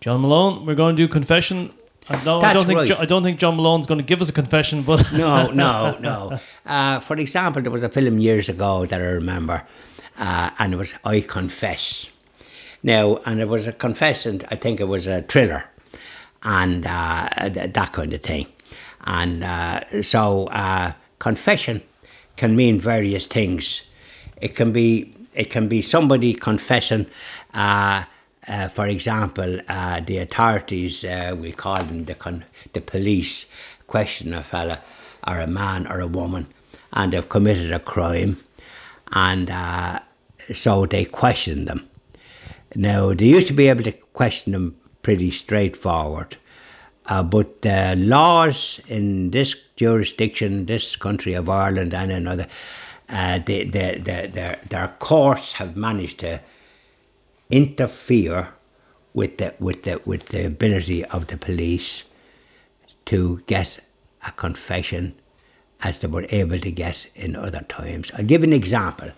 John Malone, we're going to do confession. I don't think John Malone's going to give us a confession, but No. For example, there was a film years ago that I remember, and it was I Confess. Now, and it was a confession. I think it was a thriller, and that kind of thing. And so confession can mean various things. It can be somebody confessing. For example, the authorities, we call them the police, question a fella or a man or a woman, and they've committed a crime, and so they question them. Now, they used to be able to question them pretty straightforward, but the laws in this jurisdiction, this country of Ireland and another, their courts have managed to interfere with the ability of the police to get a confession as they were able to get in other times. I'll give an example.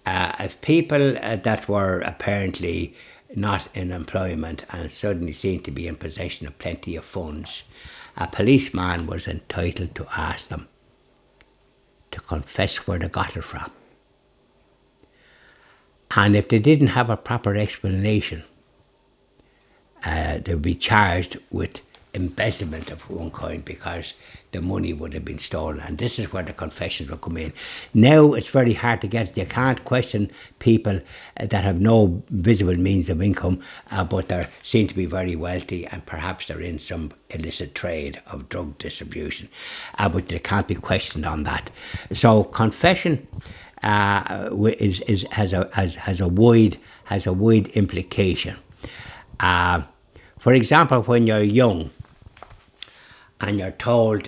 If people that were apparently not in employment and suddenly seemed to be in possession of plenty of funds, a policeman was entitled to ask them to confess where they got it from. And if they didn't have a proper explanation, they would be charged with embezzlement of one kind because the money would have been stolen. And this is where the confessions will come in. Now it's very hard to get. You can't question people that have no visible means of income, but they seem to be very wealthy and perhaps they're in some illicit trade of drug distribution. But they can't be questioned on that. So confession has a wide implication. For example, when you're young and you're told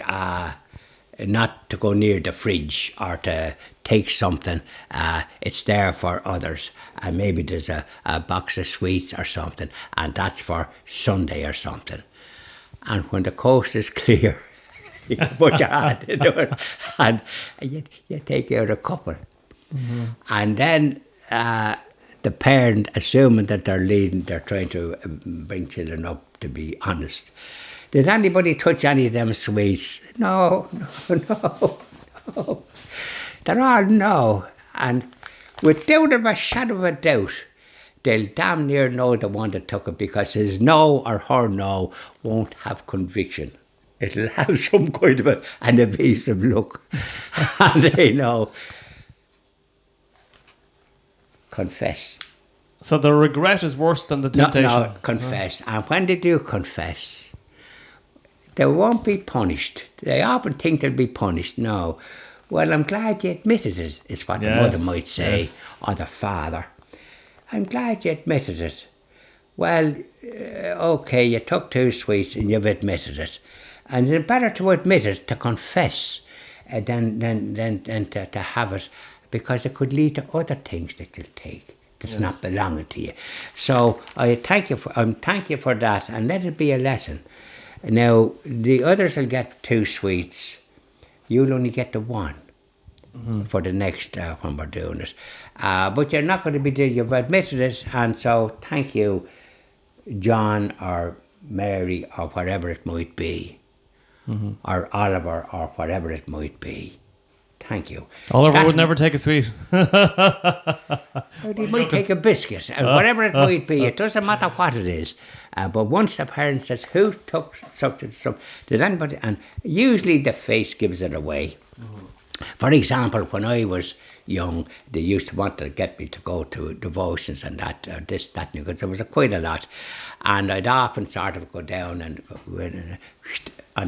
not to go near the fridge or to take something, it's there for others, and maybe there's a box of sweets or something, and that's for Sunday or something. And when the coast is clear, you put your hand into it and you take out a couple. Mm-hmm. And then the parent, assuming that they're trying to bring children up to be honest. Did anybody touch any of them sweets? No. They're all no. And without a shadow of a doubt, they'll damn near know the one that took it, because his no or her no won't have conviction. It'll have some kind of an evasive look. And they know. Confess. So the regret is worse than the temptation? No, confess. And when they do confess, they won't be punished. They often think they'll be punished. No. Well, I'm glad you admitted it, is what the mother might say, or the father. I'm glad you admitted it. Well, okay, you took 2 sweets and you've admitted it. And it's better to admit it, to confess, than to have it, because it could lead to other things that you'll take that's not belonging to you. So I thank you for that, and let it be a lesson. Now, the others will get 2 sweets. You'll only get the 1 for the next when we're doing it. But you're not going to be there. You've admitted it, and so thank you, John or Mary or whatever it might be, or Oliver or whatever it might be. Thank you. Oliver would never take a sweet. He might take a biscuit, or whatever it might be. It doesn't matter what it is. But once the parent says, who took something, did anybody? And usually the face gives it away. For example, when I was young, they used to want to get me to go to devotions and that, because there was quite a lot. And I'd often sort of go down and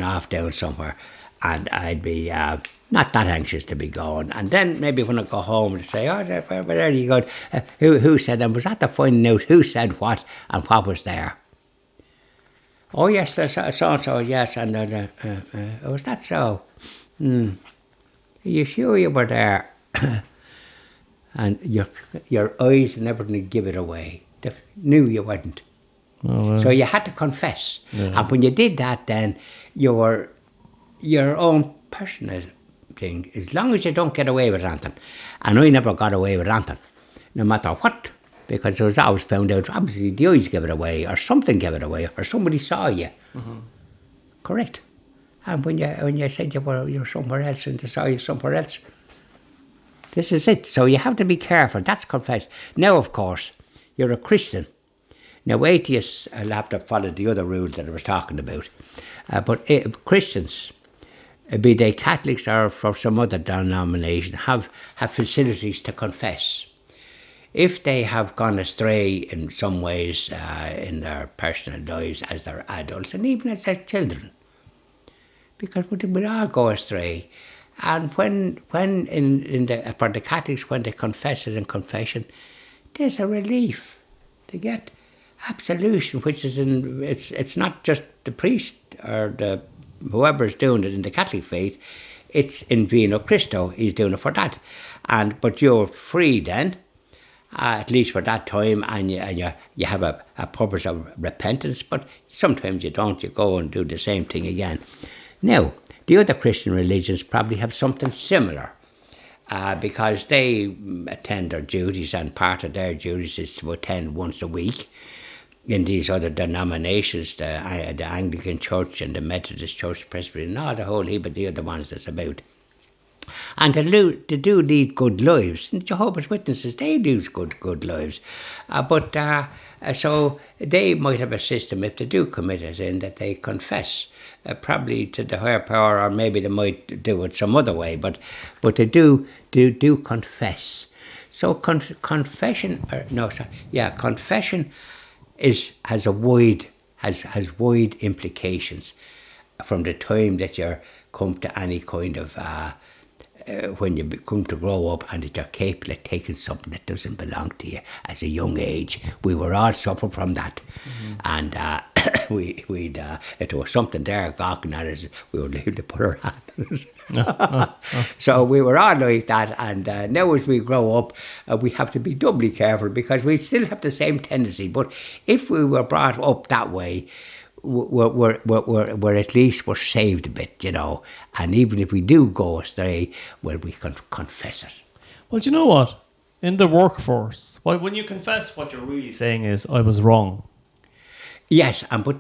off down somewhere. And I'd be not that anxious to be going. And then maybe when I go home and say, where are you going? Who said, and was that the finding out who said what and what was there? Oh, yes, so-and-so, yes. And was that so? Are you sure you were there? And your eyes and everything give it away. They knew you weren't. Oh, well. So you had to confess. Yeah. And when you did that, then your own personal thing, as long as you don't get away with anything. And I never got away with anything, no matter what because it was always found out, obviously the eyes gave it away, or something gave it away, or somebody saw you. Mm-hmm. Correct. And when you said you're somewhere else and they saw you somewhere else, this is it. So you have to be careful. That's confess. Now, of course, you're a Christian. Now, atheists will have to follow the other rules that I was talking about. But Christians, be they Catholics or from some other denomination, have facilities to confess. If they have gone astray in some ways in their personal lives as they're adults and even as their children. Because we all go astray. And when for the Catholics, when they confess it in confession, there's a relief. They get absolution, which is it's not just the priest or whoever's doing it in the Catholic faith, it's in vino Christo, he's doing it for that. But you're free then, at least for that time, and you have a purpose of repentance, but sometimes you don't, you go and do the same thing again. Now, the other Christian religions probably have something similar, because they attend their duties, and part of their duties is to attend once a week. In these other denominations, the Anglican Church and the Methodist Church, the Presbyterian, not a whole heap of the other ones that's about. And they do lead good lives. And Jehovah's Witnesses, they lead good lives. So they might have a system, if they do commit a sin, that they confess, probably to the higher power, or maybe they might do it some other way, but they do confess. So confession has wide implications from the time that you come to any kind of when you come to grow up, and that you're capable of taking something that doesn't belong to you as a young age. We were all suffering from that, and if there was something there gawking at us, we would leave to put our hand on it. So we were all like that, and now as we grow up, we have to be doubly careful, because we still have the same tendency. But if we were brought up that way, we're at least we're saved a bit, And even if we do go astray, well, we can confess it. Well, do you know what? In the workforce, when you confess, what you're really saying is, I was wrong. Yes, but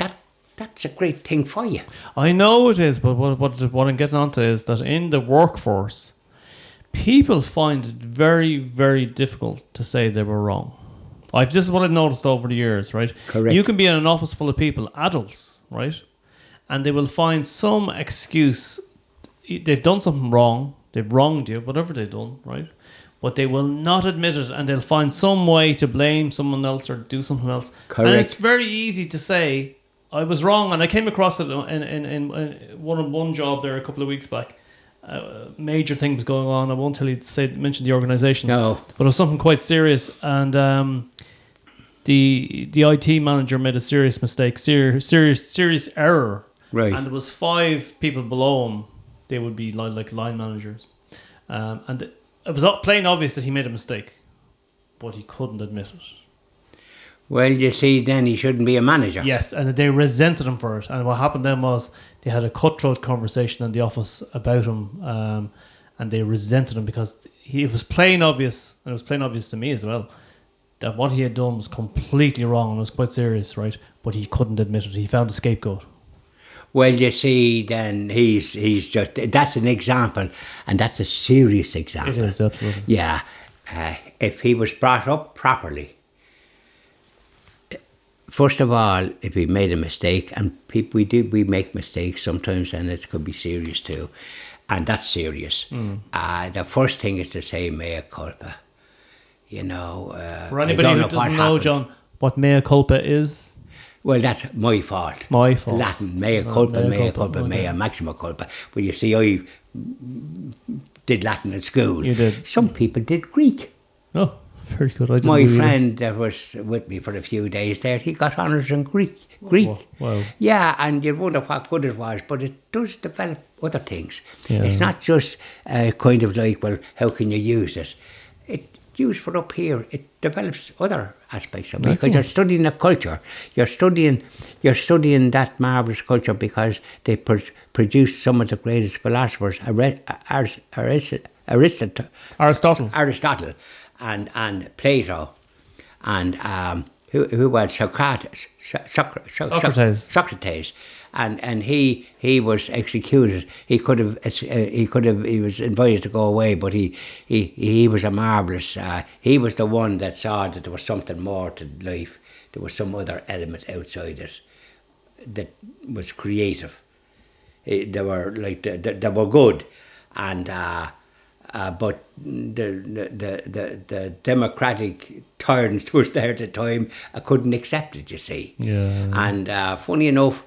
that's a great thing for you. I know it is, but what I'm getting onto is that in the workforce, people find it very, very difficult to say they were wrong. This is what I've noticed over the years, right? Correct. You can be in an office full of people, adults, right? And they will find some excuse. They've done something wrong. They've wronged you, whatever they've done, right? But they will not admit it, and they'll find some way to blame someone else or do something else. Correct. And it's very easy to say, I was wrong. And I came across it in one job there a couple of weeks back. A major thing was going on. I won't mention the organisation. No. But it was something quite serious, and the IT manager made a serious mistake, serious error. Right. And there was 5 people below him. They would be like line managers, and it was plain obvious that he made a mistake, but he couldn't admit it. Well, you see, then he shouldn't be a manager. Yes, and they resented him for it. And what happened then was they had a cutthroat conversation in the office about him, and they resented him because it was plain obvious, and it was plain obvious to me as well, that what he had done was completely wrong and was quite serious, right? But he couldn't admit it. He found a scapegoat. Well, you see, then he's just, that's an example, and that's a serious example. It is, absolutely. Yeah. If he was brought up properly, first of all, if he made a mistake, and we make mistakes sometimes, and it could be serious too, and that's serious. The first thing is to say mea culpa. For anybody who doesn't know, John, what mea culpa is? Well, that's my fault. My fault. Latin, mea culpa, mea maxima culpa. Well, you see, I did Latin at school. You did. Some people did Greek. Oh, very good. My friend that was with me for a few days there, he got honours in Greek. Wow. Yeah, and you'd wonder what good it was, but it does develop other things. Yeah. It's not just kind of like, well, how can you use it? It's used for up here. It develops other aspects of it, because you're studying a culture. You're studying that marvellous culture, because they produced some of the greatest philosophers, Aristotle and Plato, and who was Socrates? Socrates, and he was executed. He was invited to go away, but he was a marvelous. He was the one that saw that there was something more to life. There was some other element outside it that was creative. They were like they were good, and but the democratic tyrants was there at the time. I couldn't accept it, you see. Yeah. And funny enough,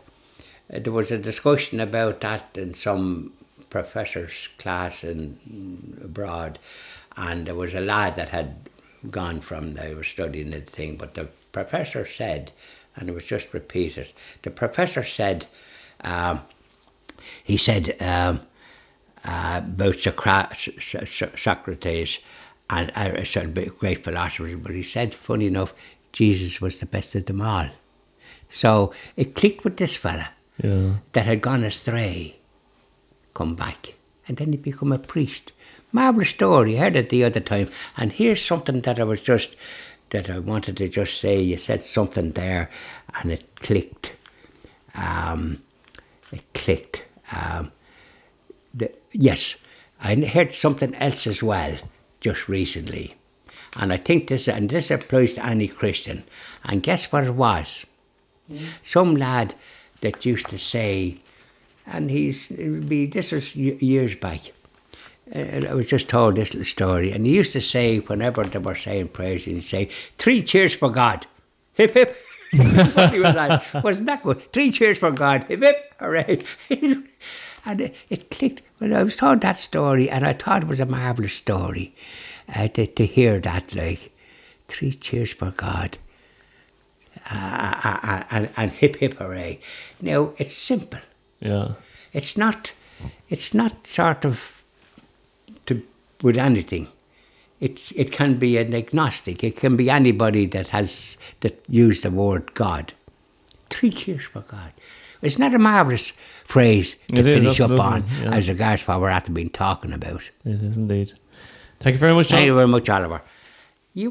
there was a discussion about that in some professor's class abroad, and there was a lad that had gone from, they were studying the thing, but the professor said, and it was just repeated, the professor said, he said about Socrates, and I said great philosophers, but he said, funny enough, Jesus was the best of them all. So it clicked with this fella that had gone astray, come back, and then he become a priest. Marvellous story. I heard it the other time, and here's something that I wanted to just say. You said something there, and it clicked. Yes, I heard something else as well just recently, and I think this applies to any Christian. And guess what it was? Some lad that used to say, and this was years back. I was just told this little story, and he used to say whenever they were saying prayers, he'd say, 3 cheers for God, hip hip. He was like, wasn't that good? 3 cheers for God, hip hip, hooray. And it clicked when I was told that story, and I thought it was a marvellous story to hear that, like, 3 cheers for God, and hip hip hooray. Now, it's simple. Yeah. It's not sort of with anything. It can be an agnostic. It can be anybody that use the word God. 3 cheers for God. It's not a marvellous phrase to finish up on as regards what we're after been talking about. It is indeed. Thank you very much, John. Thank you very much, Oliver.